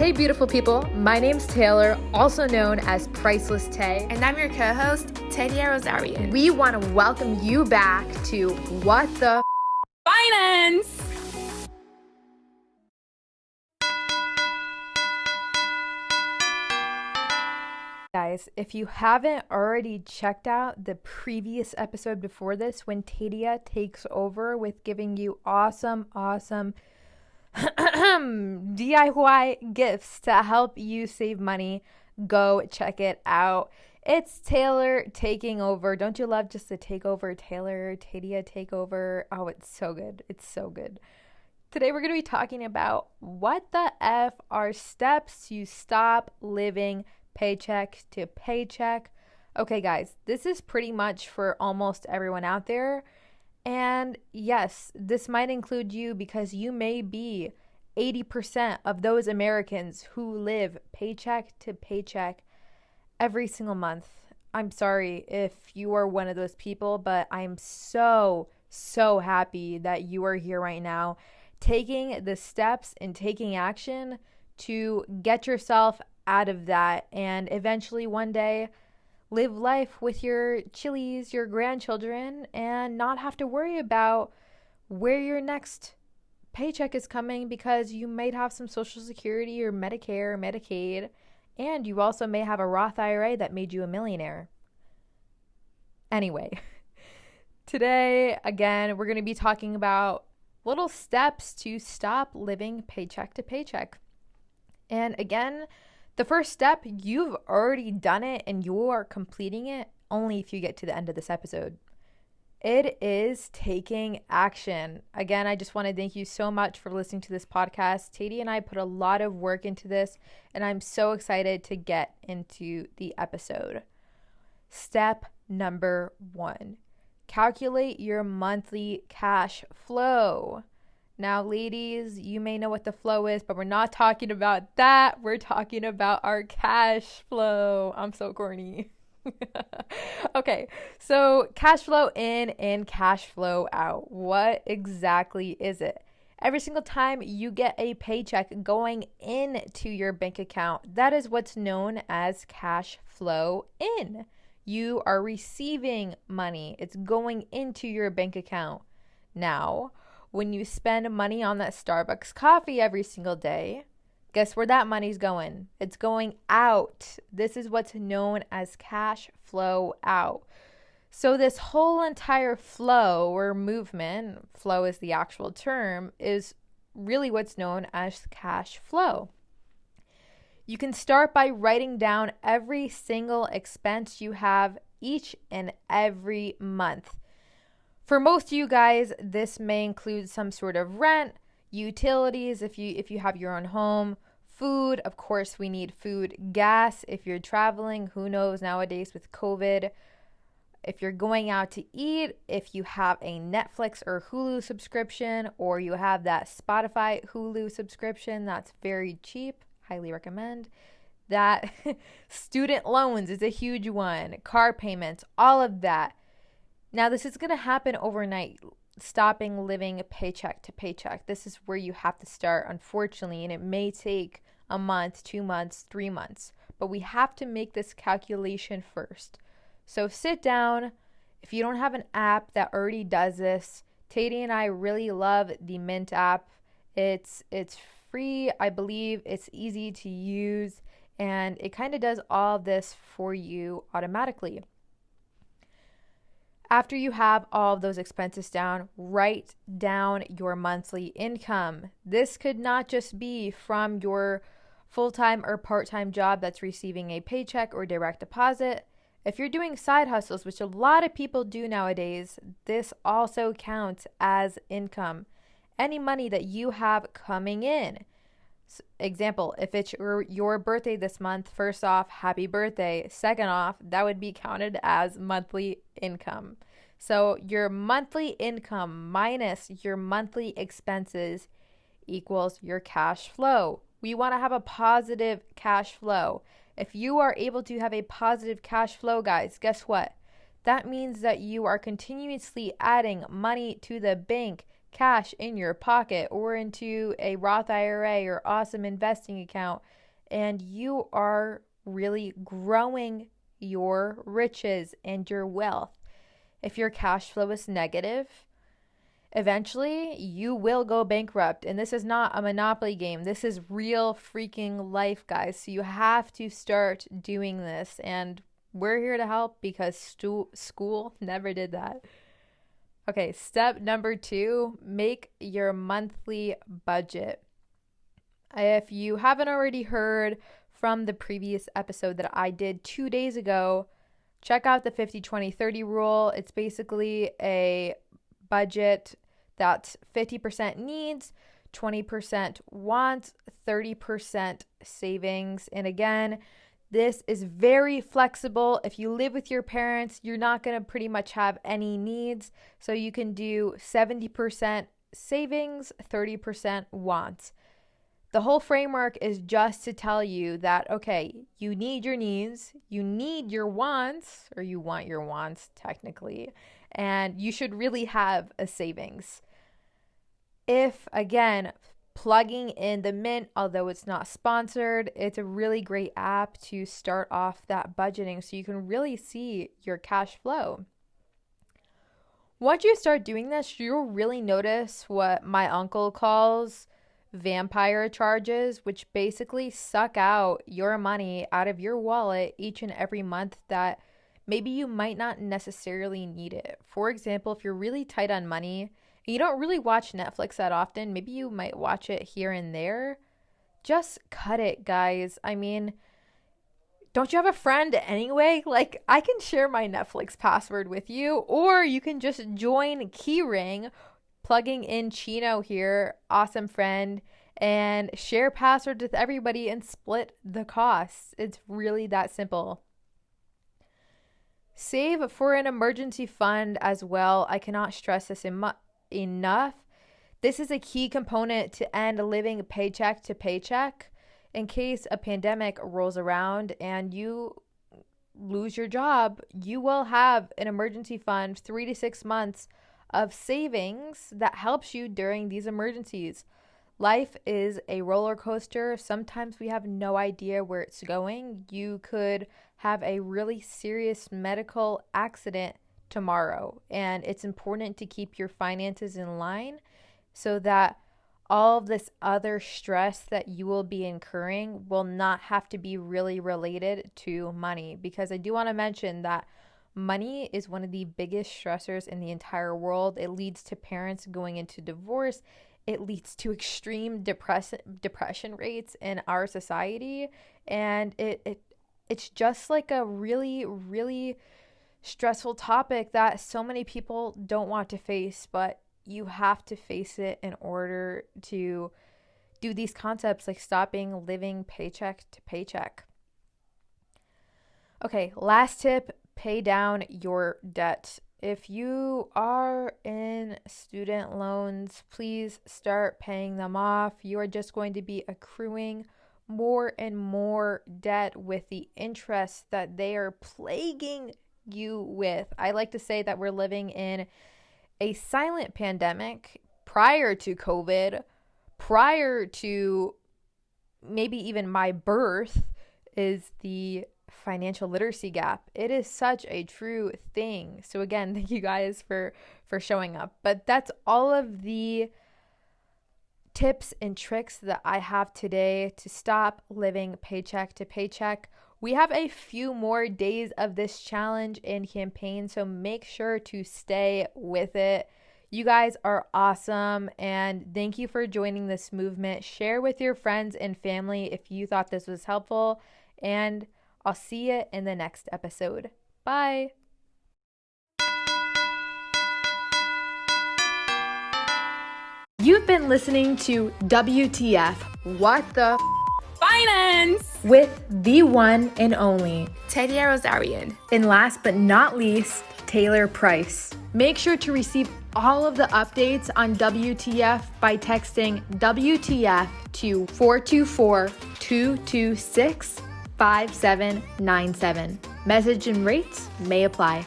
Hey beautiful people, my name's Taylor, also known as Priceless Tay. And I'm your co-host, Tedia Rosarion. We want to welcome you back to What the Finance! Guys, if you haven't already checked out the previous episode before this, when Tedia takes over with giving you awesome DIY gifts to help you save money, go check it out. It's Taylor taking over. Don't you love just the takeover, Taylor, Tedia takeover? Oh, it's so good. It's so good. Today we're going to be talking about what the F are steps to stop living paycheck to paycheck. Okay, guys, this is pretty much for almost everyone out there. And yes, this might include you because you may be 80% of those Americans who live paycheck to paycheck every single month. I'm sorry if you are one of those people, but I'm so happy that you are here right now, taking the steps and taking action to get yourself out of that and eventually one day live life with your chilies, your grandchildren, and not have to worry about where your next paycheck is coming because you might have some Social Security or Medicare or Medicaid, and you also may have a Roth IRA that made you a millionaire. Anyway, today, again, we're going to be talking about little steps to stop living paycheck to paycheck. And again, the first step, you've already done it and you are completing it only if you get to the end of this episode. It is taking action. Again, I just want to thank you so much for listening to this podcast. Tedia and I put a lot of work into this, and I'm so excited to get into the episode. Step number 1, calculate your monthly cash flow. Now, ladies, you may know what the flow is, but we're not talking about that. We're talking about our cash flow. I'm so corny. Okay, so cash flow in and cash flow out. What exactly is it? Every single time you get a paycheck going into your bank account, that is what's known as cash flow in. You are receiving money. It's going into your bank account. Now, when you spend money on that Starbucks coffee every single day, guess where that money's going? It's going out. This is what's known as cash flow out. So this whole entire flow or movement, flow is the actual term, is really what's known as cash flow. You can start by writing down every single expense you have each and every month. For most of you guys, this may include some sort of rent, utilities if you have your own home, food, of course we need food, gas if you're traveling, who knows nowadays with COVID, if you're going out to eat, if you have a Netflix or Hulu subscription, or you have that Spotify Hulu subscription, that's very cheap, highly recommend. That student loans is a huge one, car payments, all of that. Now, this is going to happen overnight, stopping living paycheck to paycheck. This is where you have to start, unfortunately, and it may take a month, 2 months, 3 months. But we have to make this calculation first. So sit down. If you don't have an app that already does this, Tedia and I really love the Mint app. It's free, I believe. It's easy to use, and it kind of does all of this for you automatically. After you have all of those expenses down, write down your monthly income. This could not just be from your full-time or part-time job that's receiving a paycheck or direct deposit. If you're doing side hustles, which a lot of people do nowadays, this also counts as income. Any money that you have coming in. Example, if it's your birthday this month, first off, happy birthday. Second off, that would be counted as monthly income. So your monthly income minus your monthly expenses equals your cash flow. We want to have a positive cash flow. If you are able to have a positive cash flow, guys, guess what? That means that you are continuously adding money to the bank cash in your pocket or into a Roth IRA or awesome investing account, and you are really growing your riches and your wealth. If your cash flow is negative, eventually you will go bankrupt. And this is not a Monopoly game. This is real freaking life, guys. So you have to start doing this. And we're here to help because school never did that. Okay, step number 2, make your monthly budget. If you haven't already heard from the previous episode that I did 2 days ago, check out the 50-20-30 rule. It's basically a budget that's 50% needs, 20% wants, 30% savings. And again, this is very flexible. If you live with your parents, you're not going to pretty much have any needs. So you can do 70% savings, 30% wants. The whole framework is just to tell you that, okay, you need your needs, you need your wants, or you want your wants technically, and you should really have a savings. If, again, plugging in the Mint, although it's not sponsored, it's a really great app to start off that budgeting so you can really see your cash flow. Once you start doing this, you'll really notice what my uncle calls vampire charges, which basically suck out your money out of your wallet each and every month that maybe you might not necessarily need it. For example, if you're really tight on money and you don't really watch Netflix that often, maybe you might watch it here and there, just cut it, guys. I mean, don't you have a friend anyway? Like, I can share my Netflix password with you, or you can just join Keyring, plugging in Chino here, awesome friend, and share passwords with everybody and split the costs. It's really that simple. Save for an emergency fund as well. I cannot stress this enough. This is a key component to end living paycheck to paycheck. In case a pandemic rolls around and you lose your job, you will have an emergency fund, 3 to 6 months of savings that helps you during these emergencies. Life is a roller coaster. Sometimes we have no idea where it's going. You could have a really serious medical accident tomorrow, and it's important to keep your finances in line so that all of this other stress that you will be incurring will not have to be really related to money. Because I do want to mention that money is one of the biggest stressors in the entire world. It leads to parents going into divorce. It leads to extreme depression rates in our society. And it's just like a really, really stressful topic that so many people don't want to face, but you have to face it in order to do these concepts like stopping living paycheck to paycheck. Okay, last tip, pay down your debt. If you are in student loans, please start paying them off. You are just going to be accruing more and more debt with the interest that they are plaguing you with. I like to say that we're living in a silent pandemic prior to COVID, prior to maybe even my birth, is the financial literacy gap. It is such a true thing. So again, thank you guys for showing up. But that's all of the tips and tricks that I have today to stop living paycheck to paycheck. We have a few more days of this challenge and campaign, so make sure to stay with it. You guys are awesome, and thank you for joining this movement. Share with your friends and family if you thought this was helpful, and I'll see you in the next episode. Bye. You've been listening to WTF, What the Finance with the one and only Tedia Rosarion. And last but not least, Taylor Price. Make sure to receive all of the updates on WTF by texting WTF to 424-226-5797. Message and rates may apply.